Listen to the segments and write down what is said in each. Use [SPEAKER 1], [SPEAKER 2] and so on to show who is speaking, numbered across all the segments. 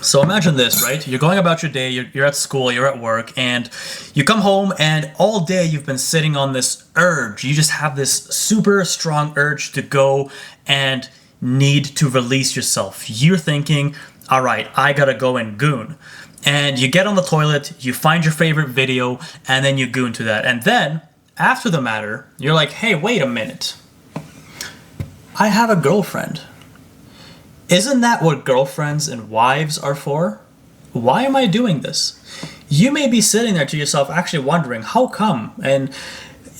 [SPEAKER 1] So imagine this, right? You're going about your day, you're at school, you're at work, and you come home and all day you've been sitting on this urge. You just have this super strong urge to go and need to release yourself. You're thinking, all right, I gotta go and goon. And you get on the toilet, you find your favorite video, and then you goon to that. And then, after the matter, you're like, hey, wait a minute. I have a girlfriend. Isn't that what girlfriends and wives are for? Why am I doing this? You may be sitting there to yourself actually wondering, how come? And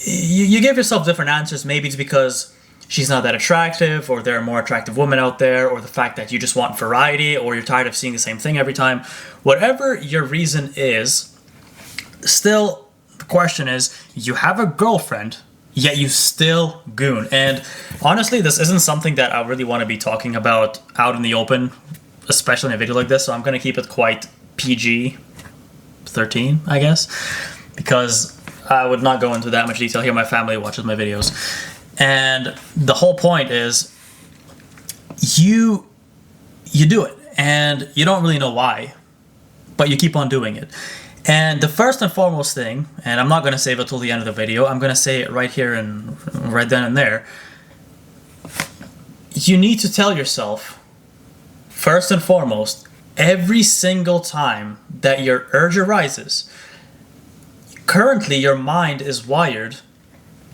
[SPEAKER 1] you give yourself different answers. Maybe it's because she's not that attractive, or there are more attractive women out there, or the fact that you just want variety, or you're tired of seeing the same thing every time. Whatever your reason is, still, the question is, you have a girlfriend, yet you still goon. And honestly, this isn't something that I really want to be talking about out in the open, especially in a video like this, so I'm going to keep it quite PG-13, I guess, because I would not go into that much detail here. My family watches my videos. And the whole point is, you do it, and you don't really know why, but you keep on doing it. And the first and foremost thing, and I'm not going to save it till the end of the video, I'm going to say it right here and right then and there. You need to tell yourself, first and foremost, every single time that your urge arises, currently your mind is wired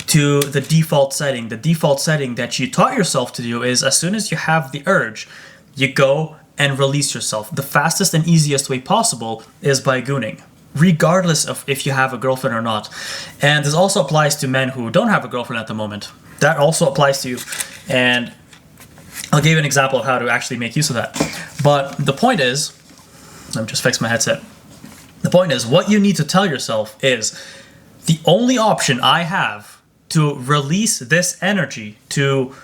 [SPEAKER 1] to the default setting. The default setting that you taught yourself to do is, as soon as you have the urge, you go and release yourself. The fastest and easiest way possible is by gooning, regardless of if you have a girlfriend or not. And this also applies to men who don't have a girlfriend at the moment. That also applies to you. And I'll give you an example of how to actually make use of that. But the point is, let me just fix my headset. The point is, what you need to tell yourself is, the only option I have to release this energy, to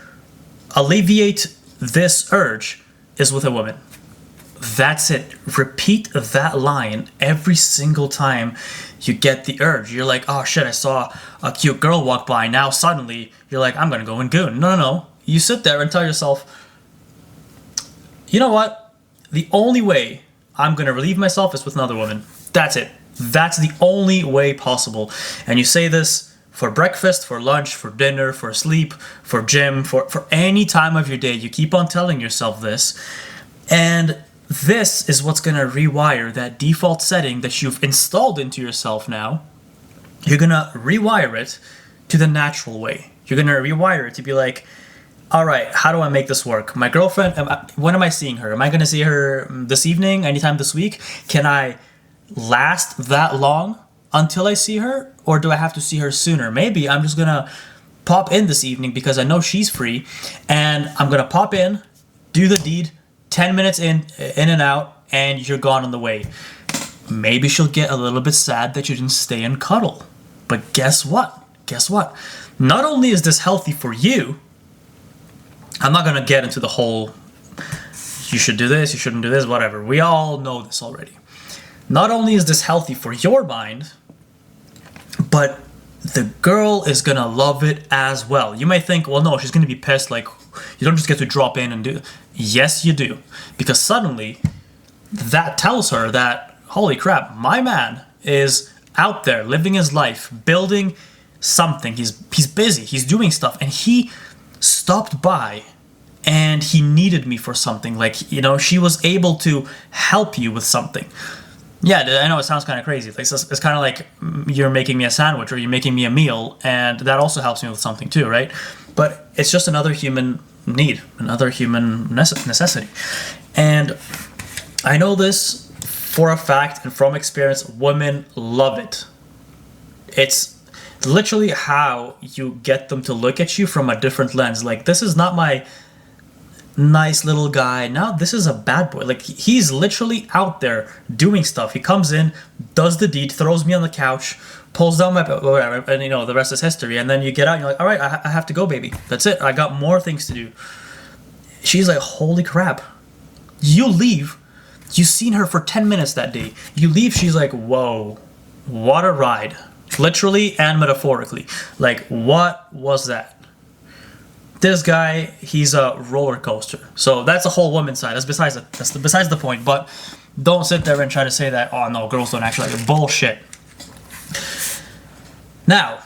[SPEAKER 1] alleviate this urge, is with a woman. That's it. Repeat that line every single time you get the urge. You're like, oh shit, I saw a cute girl walk by. Now suddenly you're like, I'm gonna go and goon. No. You sit there and tell yourself, you know what? The only way I'm gonna relieve myself is with another woman. That's it. That's the only way possible. And you say this for breakfast, for lunch, for dinner, for sleep, for gym, for any time of your day. You keep on telling yourself this. And this is what's going to rewire that default setting that you've installed into yourself now. You're going to rewire it to the natural way. You're going to rewire it to be like, all right, how do I make this work? My girlfriend, when am I seeing her? Am I going to see her this evening, anytime this week? Can I last that long until I see her? Or do I have to see her sooner? Maybe I'm just going to pop in this evening because I know she's free. And I'm going to pop in, do the deed, 10 minutes in and out, and you're gone on the way. Maybe she'll get a little bit sad that you didn't stay and cuddle. But guess what? Not only is this healthy for you, I'm not going to get into the whole, you should do this, you shouldn't do this, whatever. We all know this already. Not only is this healthy for your mind, but the girl is going to love it as well. You may think, well, no, she's going to be pissed, like, you don't just get to drop in and do it. Yes, you do. Because suddenly, that tells her that, holy crap, my man is out there living his life, building something. He's busy, he's doing stuff, and he stopped by and he needed me for something. Like, you know, she was able to help you with something. Yeah, I know it sounds kind of crazy. It's kind of like you're making me a sandwich or you're making me a meal, and that also helps me with something too, right? But it's just another human need, another human necessity. And I know this for a fact and from experience, women love it. It's literally how you get them to look at you from a different lens. Like, this is not my nice little guy. Now this is a bad boy. Like, he's literally out there doing stuff. He comes in, does the deed, throws me on the couch, pulls down my whatever, and you know, the rest is history. And then you get out and you're like, all right, I have to go, baby. That's it. I got more things to do. She's like, holy crap. You leave. You've seen her for 10 minutes that day. You leave, she's like, whoa, what a ride. Literally and metaphorically. Like, what was that? This guy, he's a roller coaster. So that's a whole woman's side. That's besides the point. But don't sit there and try to say that, oh no, girls don't actually like it. Bullshit. Now,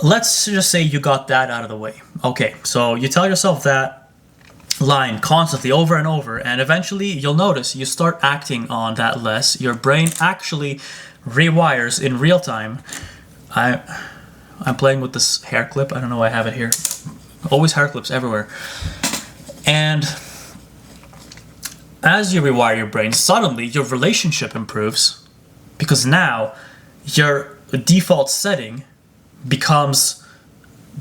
[SPEAKER 1] let's just say you got that out of the way. Okay, so you tell yourself that line constantly over and over, and eventually you'll notice you start acting on that less. Your brain actually rewires in real time. I'm playing with this hair clip. I don't know why I have it here. Always hair clips everywhere. And as you rewire your brain, suddenly your relationship improves, because now your default setting becomes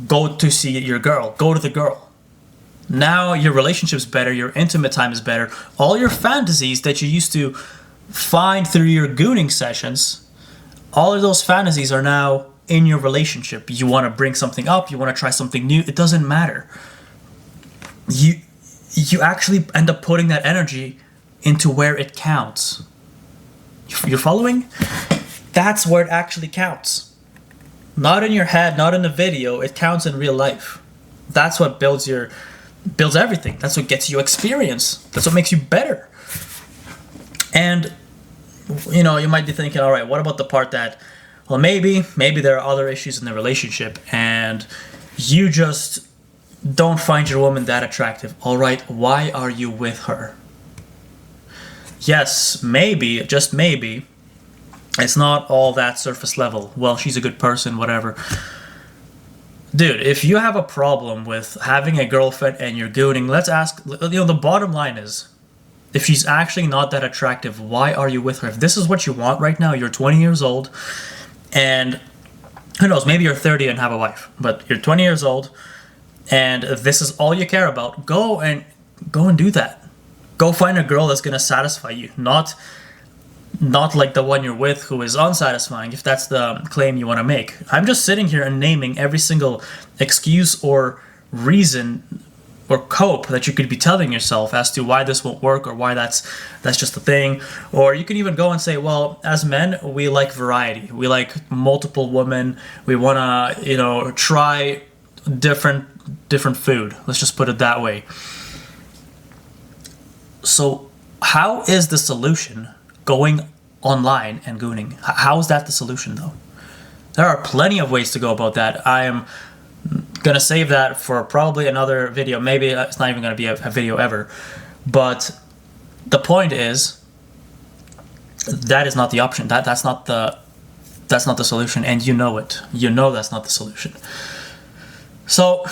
[SPEAKER 1] go to see your girl, go to the girl. Now your relationship's better, your intimate time is better. All your fantasies that you used to find through your gooning sessions, all of those fantasies are now in your relationship. You want to bring something up, you want to try something new, it doesn't matter. You actually end up putting that energy into where it counts. You're following? That's where it actually counts. Not in your head, not in the video, it counts in real life. That's what builds everything. That's what gets you experience. That's what makes you better. And you know, you might be thinking, all right, what about the part that, well, maybe there are other issues in the relationship and you just don't find your woman that attractive. All right, why are you with her? Yes, maybe, just maybe, it's not all that surface level. Well, she's a good person, whatever. Dude, if you have a problem with having a girlfriend and you're gooning, let's ask, you know, the bottom line is, if she's actually not that attractive, why are you with her? If this is what you want right now, you're 20 years old, and who knows, maybe you're 30 and have a wife, but you're 20 years old, and this is all you care about, go and do that. Go find a girl that's gonna satisfy you, not like the one you're with who is unsatisfying, if that's the claim you want to make. I'm just sitting here and naming every single excuse or reason or cope that you could be telling yourself as to why this won't work or why that's just a thing. Or you can even go and say, well, as men, we like variety. We like multiple women. We want to, you know, try different food. Let's just put it that way. So how is the solution going online and gooning? How is that the solution, though? There are plenty of ways to go about that. I am gonna save that for probably another video. Maybe it's not even gonna be a video ever. But the point is, that is not the option. That's not the solution, and you know it. You know that's not the solution. So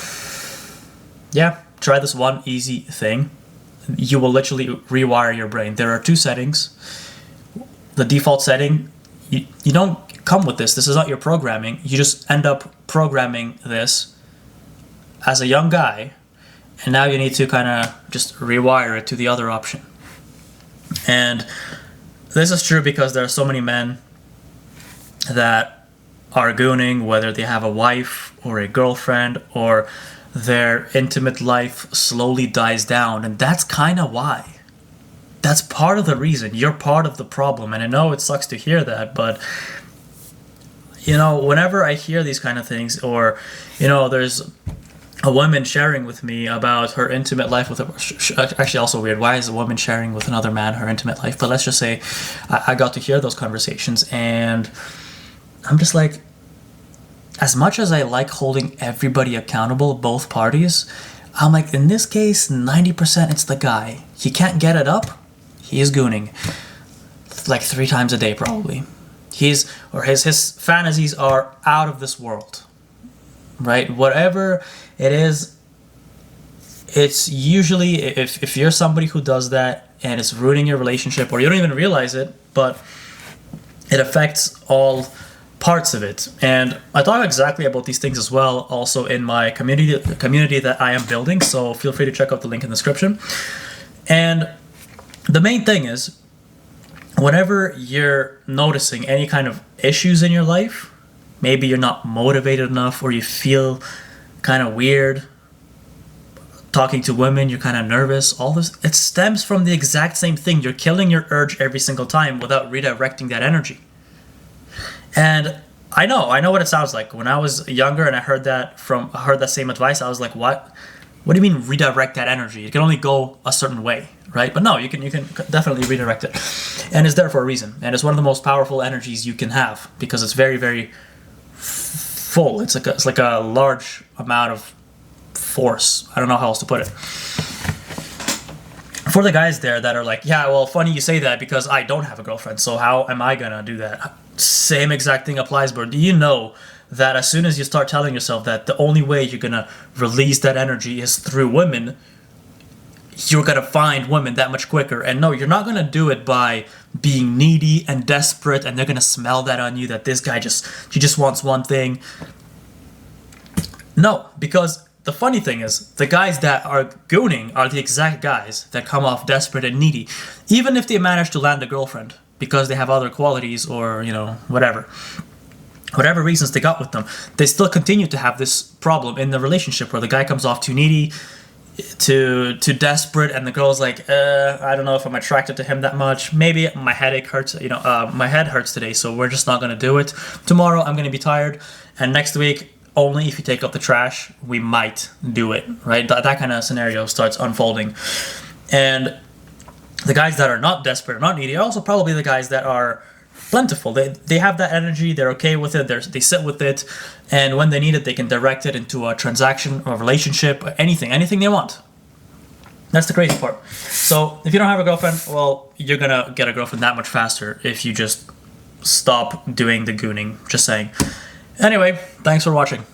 [SPEAKER 1] yeah, try this one easy thing. You will literally rewire your brain. There are two settings. The default setting, you don't come with this. This is not your programming. You just end up programming this as a young guy, and now you need to kind of just rewire it to the other option. And this is true because there are so many men that are gooning, whether they have a wife or a girlfriend, or their intimate life slowly dies down, and that's kind of why. That's part of the reason. You're part of the problem, and I know it sucks to hear that, but you know, whenever I hear these kind of things, or you know, there's a woman sharing with me about her intimate life with actually also weird. Why is a woman sharing with another man her intimate life? But let's just say I got to hear those conversations, and I'm just like, as much as I like holding everybody accountable, both parties, I'm like, in this case, 90% it's the guy. He can't get it up, he is gooning. Like 3 times a day, probably. His fantasies are out of this world. Right? Whatever it is, it's usually, if you're somebody who does that and it's ruining your relationship, or you don't even realize it, but it affects all parts of it. And I talk exactly about these things as well also in my community that I am building, so feel free to check out the link in the description. And the main thing is, whenever you're noticing any kind of issues in your life, maybe you're not motivated enough, or you feel kind of weird talking to women, you're kind of nervous, all this, it stems from the exact same thing. You're killing your urge every single time without redirecting that energy. And I know what it sounds like. When I was younger and I heard that same advice, I was like, what? What do you mean redirect that energy? It can only go a certain way, right? But no, you can definitely redirect it, and it's there for a reason. And it's one of the most powerful energies you can have because it's very, very full. It's like a large amount of force. I don't know how else to put it. For the guys there that are like, yeah, well, funny you say that because I don't have a girlfriend, so how am I gonna do that? Same exact thing applies, bro. Do you know that as soon as you start telling yourself that the only way you're gonna release that energy is through women, you're gonna find women that much quicker? And no, you're not gonna do it by being needy and desperate, and they're gonna smell that on you that this guy just wants one thing. No, because the funny thing is, the guys that are gooning are the exact guys that come off desperate and needy, even if they manage to land a girlfriend because they have other qualities or, whatever reasons they got with them. They still continue to have this problem in the relationship where the guy comes off too needy, too desperate, and the girl's like, I don't know if I'm attracted to him that much. Maybe my headache hurts, my head hurts today, so we're just not gonna do it. Tomorrow I'm gonna be tired, and next week, only if you take out the trash, we might do it, right? That kind of scenario starts unfolding. And the guys that are not desperate or not needy are also probably the guys that are plentiful. They have that energy, they're okay with it, they sit with it, and when they need it, they can direct it into a transaction or a relationship, or anything they want. That's the crazy part. So if you don't have a girlfriend, well, you're gonna get a girlfriend that much faster if you just stop doing the gooning. Just saying. Anyway, thanks for watching.